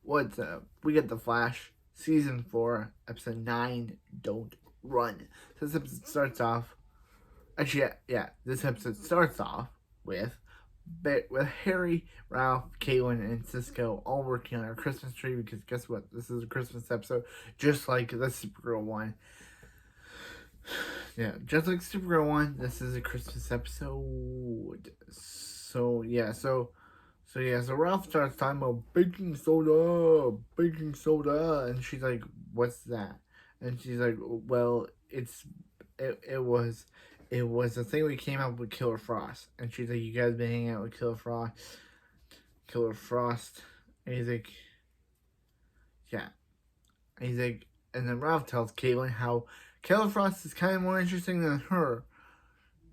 What's up? We get The Flash, Season 4, Episode 9, Don't Run. This episode starts off, actually, this episode starts off with Harry, Ralph, Caitlin, and Cisco all working on our Christmas tree because guess what? This is a Christmas episode, just like the Supergirl one. Yeah, just like Supergirl one, this is a Christmas episode. So Ralph starts talking about baking soda, and she's like, "What's that?" And she's like, "Well, it was the thing we came up with Killer Frost." And she's like, "You guys been hanging out with Killer Frost?" And he's like, "Yeah." And he's like, and then Ralph tells Caitlin how Killer Frost is kind of more interesting than her,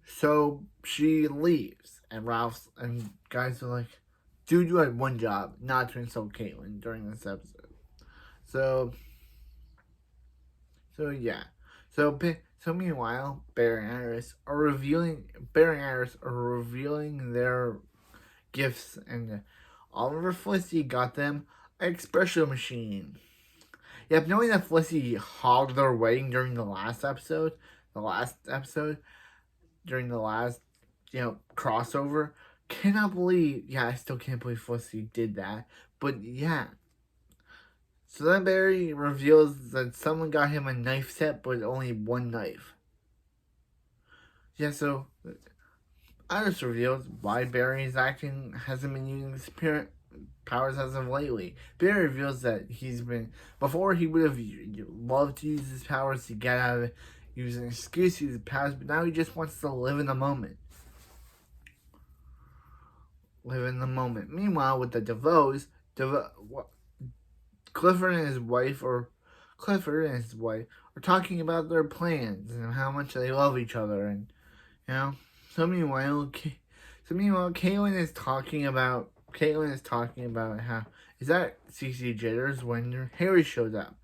so she leaves. And Ralph's and guys are like, dude, you had one job, not to insult Caitlyn during this episode. So, so yeah. So meanwhile, Barry and Iris are revealing their gifts, and Oliver Felicity got them an espresso machine. Yep, knowing that Felicity hogged their wedding during the last episode, during the last, crossover, cannot believe, I still can't believe Felicity did that. But yeah. So then Barry reveals that someone got him a knife set, but only one knife. Yeah, so Iris reveals why Barry's acting hasn't been using his powers as of lately. Barry reveals that before he would have loved to use his powers to get out of it, use an excuse to use his powers, but now he just wants to live in the moment. Meanwhile, with the DeVoes, Clifford and his wife are talking about their plans and how much they love each other, and you know. So meanwhile, Caitlin is talking about how is that CC Jitters when Harry shows up,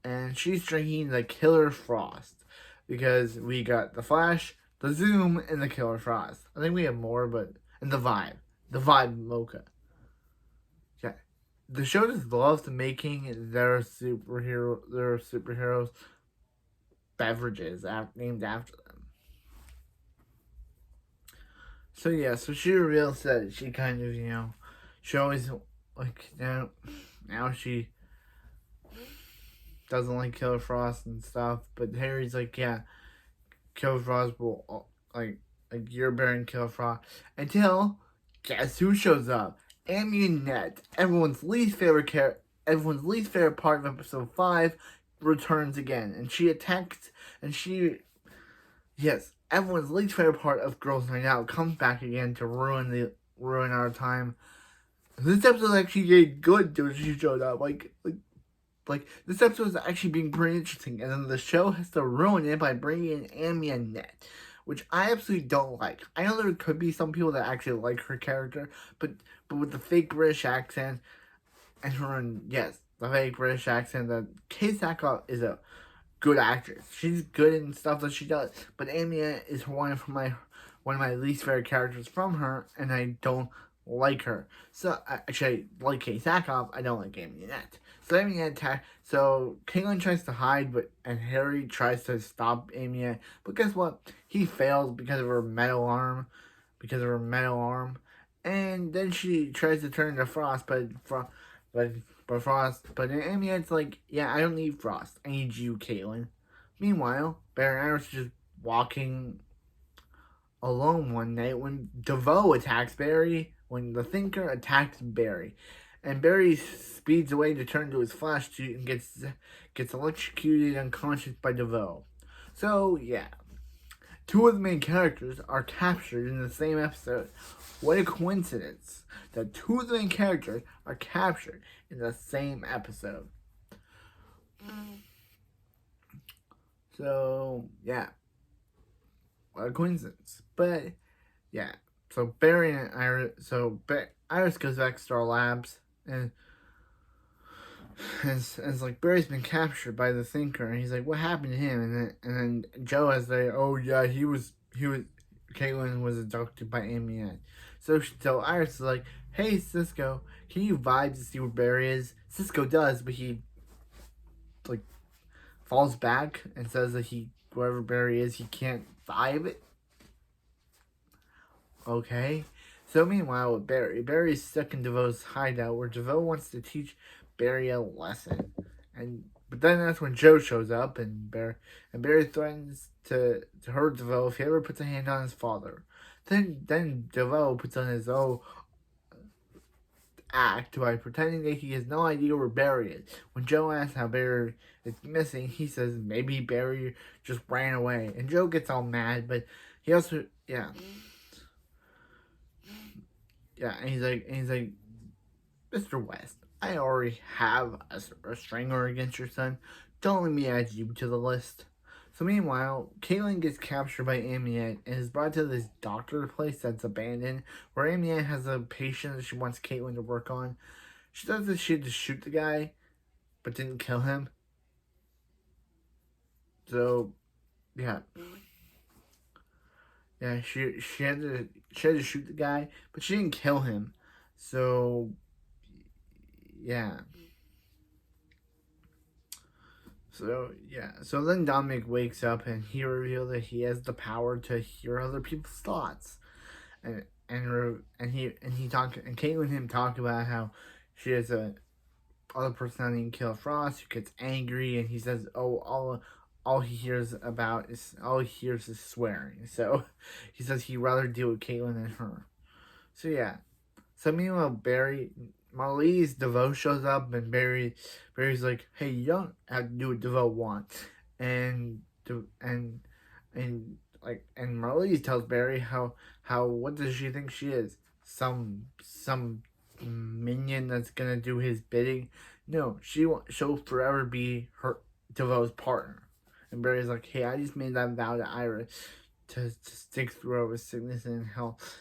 and she's drinking the Killer Frost because we got the Flash, the Zoom, and the Killer Frost. I think we have more, but and the Vibe Mocha. Yeah, the show just loves making their superheroes beverages named after them. So yeah, so she reveals that she kind of she always like now she doesn't like Killer Frost and stuff, but Harry's like, yeah, Killer Frost will you're bearing Killer Frost until guess who shows up? Amunet, everyone's least favorite part of episode 5 returns again, and she attacks, and yes, everyone's least favorite part of Girls Night Out comes back again to ruin our time. This episode actually getting good till she showed up. Like this episode is actually being pretty interesting, and then the show has to ruin it by bringing in Amunet, which I absolutely don't like. I know there could be some people that actually like her character, but with the fake British accent and the fake British accent, that Kate Sackhoff is a good actress. She's good in stuff that she does, but Amunet is one of my least favorite characters from her, and I don't like her. So actually, I like Kate Sackhoff. I don't like Amunet. So Caitlin tries to hide, and Harry tries to stop Amunet. But guess what? He fails because of her metal arm. And then she tries to turn into Frost, but Amulet's like, yeah, I don't need Frost. I need you, Caitlin. Meanwhile, Barry and Iris just walking alone one night when DeVoe attacks Barry. When the Thinker attacks Barry, and Barry speeds away to turn to his flash suit and gets electrocuted unconscious by DeVoe. So yeah, two of the main characters are captured in the same episode. What a coincidence that two of the main characters are captured in the same episode. So yeah, what a coincidence. But yeah, so Iris goes back to Star Labs, and it's like Barry's been captured by the Thinker, and he's like, "What happened to him?" And then Joe has like, "Oh yeah, he was Caitlin was abducted by Amy." So Iris is like, "Hey Cisco, can you vibe to see where Barry is?" Cisco does, but he like falls back and says that wherever Barry is, he can't vibe it. Okay. So meanwhile, with Barry's stuck in DeVoe's hideout, where DeVoe wants to teach Barry a lesson, but then that's when Joe shows up, and Barry threatens to hurt DeVoe if he ever puts a hand on his father. Then DeVoe puts on his own act by pretending that he has no idea where Barry is. When Joe asks how Barry is missing, he says maybe Barry just ran away, and Joe gets all mad, but he also and he's like, Mr. West, I already have a restrainer against your son. Don't let me add you to the list. So meanwhile, Caitlin gets captured by Amunet and is brought to this doctor place that's abandoned, where Amunet has a patient that she wants Caitlin to work on. She does this shit to shoot the guy, but didn't kill him. So, yeah. Yeah, she had to shoot the guy, but she didn't kill him. So, yeah. So then Dominic wakes up and he reveals that he has the power to hear other people's thoughts, and Caitlin and him talk about how she has a other personality named Killer Frost who gets angry, and he says, "Oh, all he hears is swearing." So he says he'd rather deal with Caitlin than her. So yeah. So meanwhile, Marley's DeVoe shows up, and Barry's like, "Hey, you don't have to do what DeVoe wants," and Marley tells Barry how what does she think she is? Some minion that's gonna do his bidding? No, she'll forever be her DeVoe's partner. And Barry's like, "Hey, I just made that vow to Ira to stick through with sickness and health."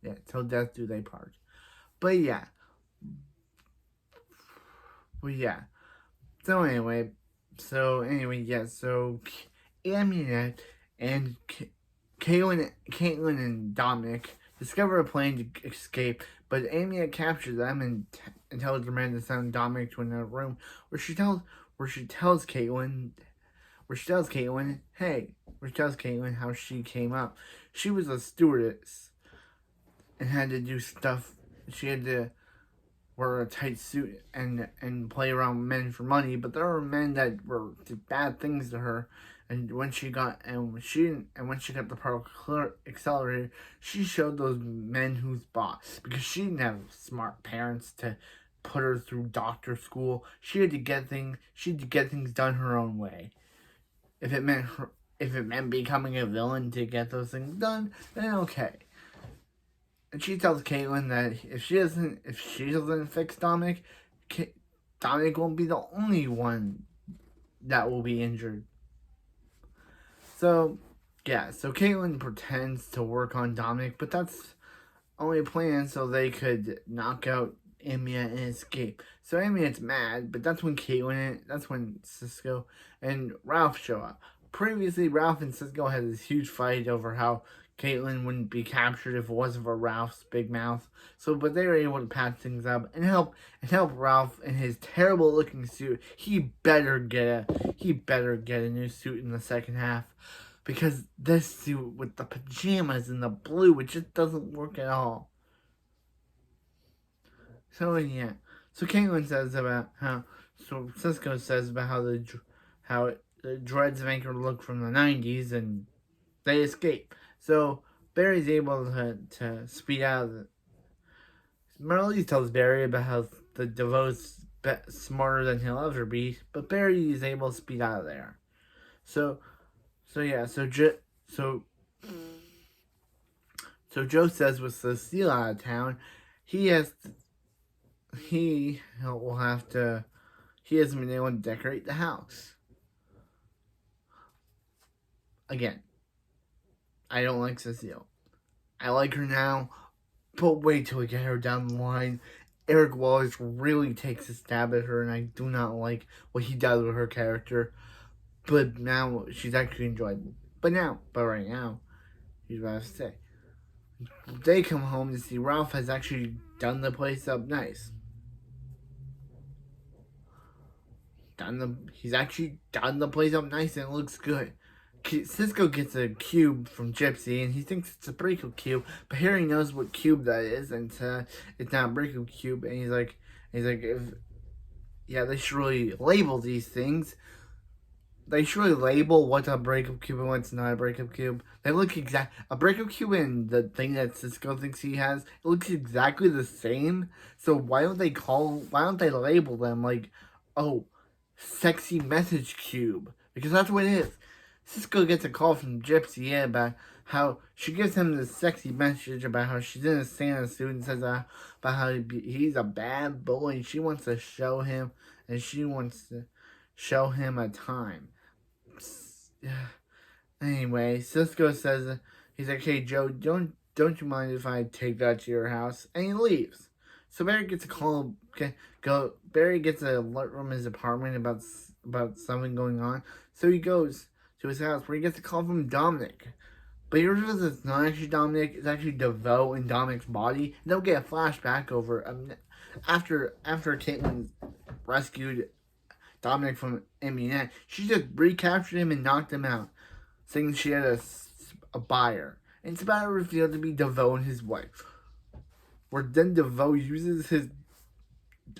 Yeah, till death do they part. But yeah. So anyway, so Amunet and Caitlin and Dominic discover a plane to escape, but Amunet captures them and tells Miranda to send Dominic to another room where she tells Caitlin how she came up. She was a stewardess and had to do stuff. She had to wear a tight suit and play around with men for money, but there were men that did bad things to her. And when she got the particle accelerator, she showed those men who's boss, because she didn't have smart parents to put her through doctor school. She had to get things done her own way. If it meant becoming a villain to get those things done, then okay. And she tells Caitlin that if she doesn't fix Dominic, Dominic won't be the only one that will be injured. So Caitlin pretends to work on Dominic, but that's only a plan so they could knock out Amunet and escape. So Amunet's mad, but that's when Cisco and Ralph show up. Previously, Ralph and Cisco had this huge fight over how Caitlin wouldn't be captured if it wasn't for Ralph's big mouth. But they were able to patch things up and help Ralph in his terrible looking suit. He better get a new suit in the second half, because this suit with the pajamas and the blue, it just doesn't work at all. So yeah. So Caitlin says about Cisco says about how the dreads make her look from the 90s, and they escape. So Barry's able to speed out of it. Marley tells Barry about how the DeVoe's smarter than he'll ever be, but Barry is able to speed out of there. So Joe says with Cecile out of town, he hasn't been able to decorate the house. Again, I don't like Cecile. I like her now, but wait till we get her down the line. Eric Wallace really takes a stab at her, and I do not like what he does with her character. But now she's actually enjoyable. But right now, he's about to say, they come home to see Ralph has actually done the place up nice. He's actually done the place up nice and it looks good. Cisco gets a cube from Gypsy and he thinks it's a breakup cube, but Harry knows what cube that is and it's not a breakup cube. And he's like, they should really label these things. They should really label what's a breakup cube and what's not a breakup cube. They look a breakup cube and the thing that Cisco thinks he has, it looks exactly the same. So why don't they label them like, oh, sexy message cube? Because that's what it is. Cisco gets a call from Gypsy about how she gives him this sexy message about how she's in a Santa suit and says about how he's a bad boy and she wants to show him a time. Anyway, Cisco says he's like, "Hey Joe, don't you mind if I take that to your house?" And he leaves. So Barry gets a call. Barry gets an alert from his apartment about something going on. So he goes to his house where he gets a call from Dominic. But he realizes it's not actually Dominic, it's actually DeVoe in Dominic's body. And they'll get a flashback over after Caitlin rescued Dominic from amunet, she just recaptured him and knocked him out, saying she had a buyer. And it's about to reveal to be DeVoe and his wife. Where then DeVoe uses his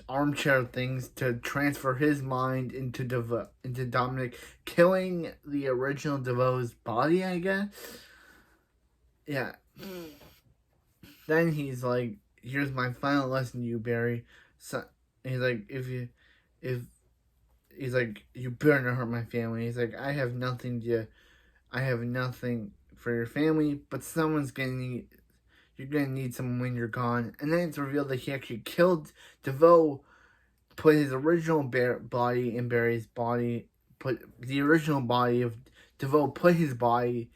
armchair things to transfer his mind into Dominic, killing the original DeVoe's body, I guess. Yeah. Then he's like, "Here's my final lesson to you, Barry." So he's like, he's like, "You better not hurt my family." He's like, I have nothing for your family, but you're gonna need someone when you're gone. And then it's revealed that he actually killed DeVoe, put his original body in Barry's body, put the original body of DeVoe, put his dead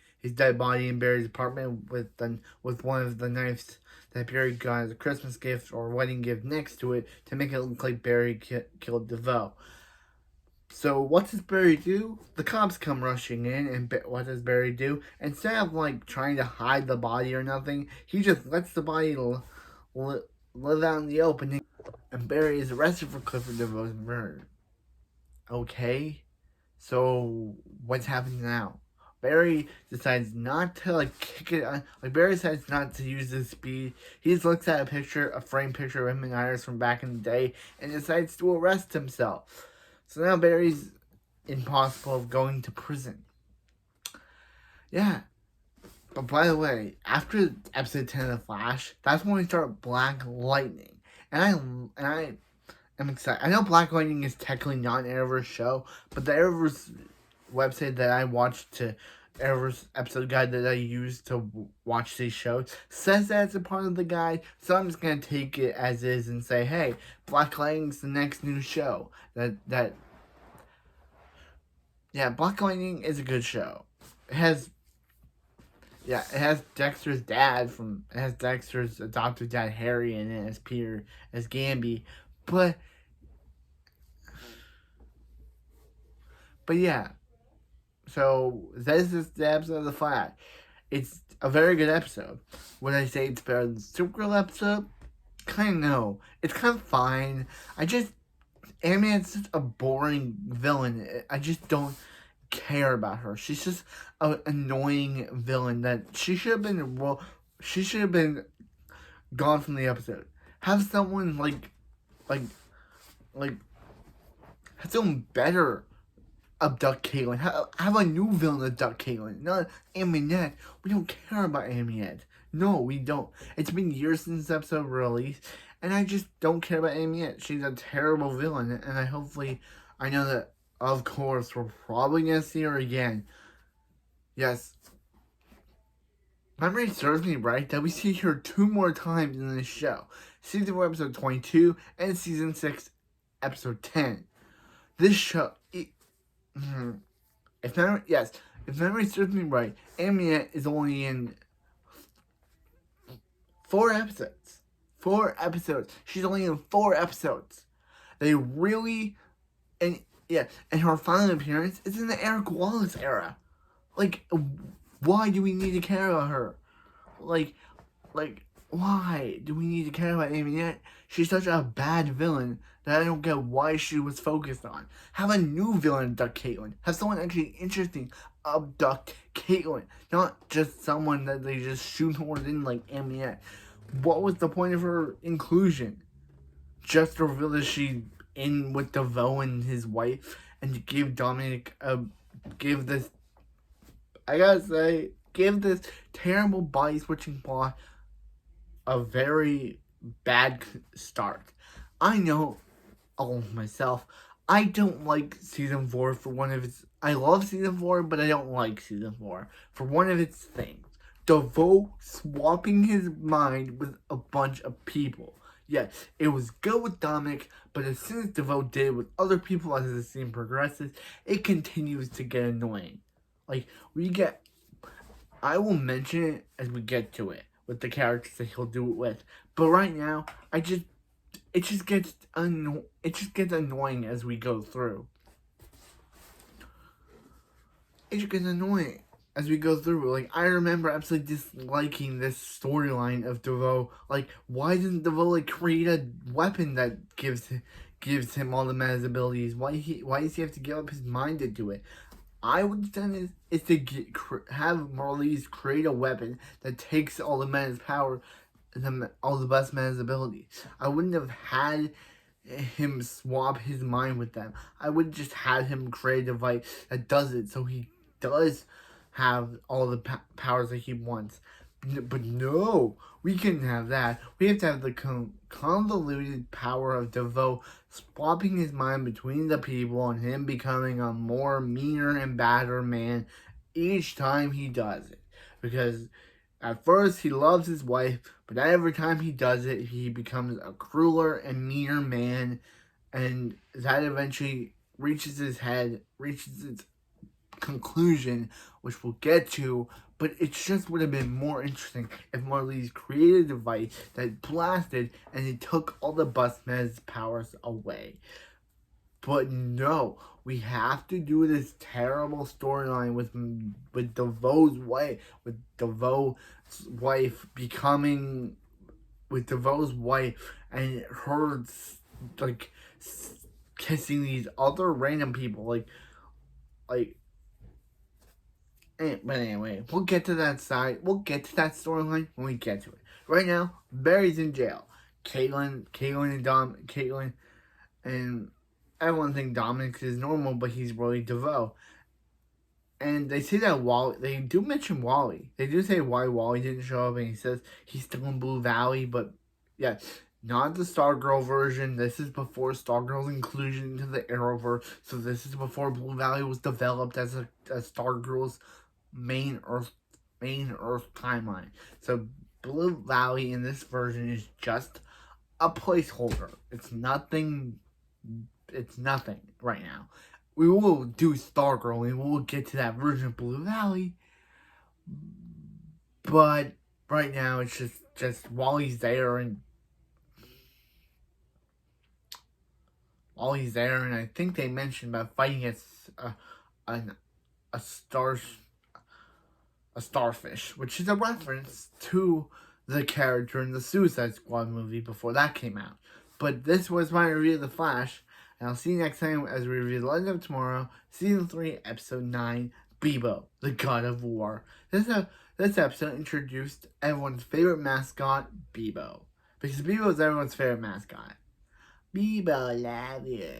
body in Barry's apartment with one of the knives that Barry got as a Christmas gift or wedding gift next to it to make it look like Barry killed DeVoe. So what does Barry do? The cops come rushing in, and what does Barry do? Instead of trying to hide the body or nothing, he just lets the body live out in the open, and Barry is arrested for Clifford DeVoe's murder. Okay, so what's happening now? Barry decides not to kick it. Barry decides not to use his speed. He just looks at a framed picture of him and Iris from back in the day, and decides to arrest himself. So now Barry's impossible of going to prison. Yeah. But by the way, after episode 10 of The Flash, that's when we start Black Lightning. And I am excited. I know Black Lightning is technically not an Arrowverse show, but the Arrowverse website that I watched Arrowverse episode guide that I used to watch these shows says that it's a part of the guide, so I'm just gonna take it as is and say, hey, Black Lightning's the next new show. Black Lightning is a good show. It has Dexter's adopted dad Harry in it as Peter, as Gamby, but yeah. So this is the episode of The Flash. It's a very good episode. Would I say it's better than the Supergirl episode? Kind of no. It's kind of fine. Amy-Ann's just a boring villain. I just don't care about her. She's just an annoying villain that she should have been gone from the episode. Have someone have someone better abduct Caitlin. Have a new villain abduct Caitlin. Not Amunet. We don't care about Amunet. No, we don't. It's been years since this episode released, and I just don't care about Amunet. She's a terrible villain, and I know that, of course, we're probably going to see her again. Yes. Memory serves me right that we see her 2 more times in this show. Season 4, episode 22, and Season 6, episode 10. This show... If memory serves me right, Amunet is only in 4 episodes. 4 episodes. She's only in 4 episodes. They really... And her final appearance is in the Eric Wallace era. Like, why do we need to care about her? Like, why do we need to care about Amunet? She's such a bad villain that I don't get why she was focused on. Have a new villain abduct Caitlyn. Have someone actually interesting abduct Caitlyn. Not just someone that they just shoehorned in like Amunet. What was the point of her inclusion? Just to reveal that she in with DeVoe and his wife and to give Dominic give this, I gotta say, give this terrible body switching plot a very bad start. I know, myself, I don't like season 4 for one of its. I love season 4, but I don't like season 4 for one of its things. DeVoe swapping his mind with a bunch of people. Yes, it was good with Dominic, but as soon as DeVoe did it with other people as the scene progresses, it continues to get annoying. Like, I will mention it as we get to it with the characters that he'll do it with. But right now, it just gets annoying as we go through. It just gets annoying as we go through. Like, I remember absolutely disliking this storyline of DeVoe. Like, why doesn't DeVoe like create a weapon that gives him all the meta's abilities? Why does he have to give up his mind to do it? I would have done is to have Marlize create a weapon that takes all the man's power, all the best man's abilities. I wouldn't have had him swap his mind with them. I would just had him create a device that does it, so he does have all the powers that he wants. But no, we couldn't have that. We have to have the convoluted power of DeVoe swapping his mind between the people and him becoming a more meaner and badder man each time he does it. Because at first he loves his wife, but every time he does it, he becomes a crueler and meaner man, and that eventually reaches its conclusion, which we'll get to. But it just would have been more interesting if Marlize created a device that blasted and it took all the Busman's powers away. But no, we have to do this terrible storyline with DeVoe's wife, with DeVoe's wife and her like kissing these other random people, like. But anyway, we'll get to that storyline when we get to it. Right now, Barry's in jail. Caitlyn and everyone thinks Dominic is normal, but he's really DeVoe. And they say that they do mention Wally. They do say why Wally didn't show up, and he says he's still in Blue Valley, but yeah, not the Stargirl version. This is before Stargirl's inclusion into the Arrowverse, so this is before Blue Valley was developed as Stargirl's main Earth timeline. So Blue Valley in this version is just a placeholder. It's nothing right now. We will do Stargirl and we will get to that version of Blue Valley. But right now it's just Wally's there and I think they mentioned about fighting a starfish, which is a reference to the character in the Suicide Squad movie before that came out. But this was my review of The Flash, and I'll see you next time as we review The Legend of Tomorrow, Season 3, Episode 9, Bebo, the God of War. This episode introduced everyone's favorite mascot, Bebo. Because Bebo is everyone's favorite mascot. Bebo, love you.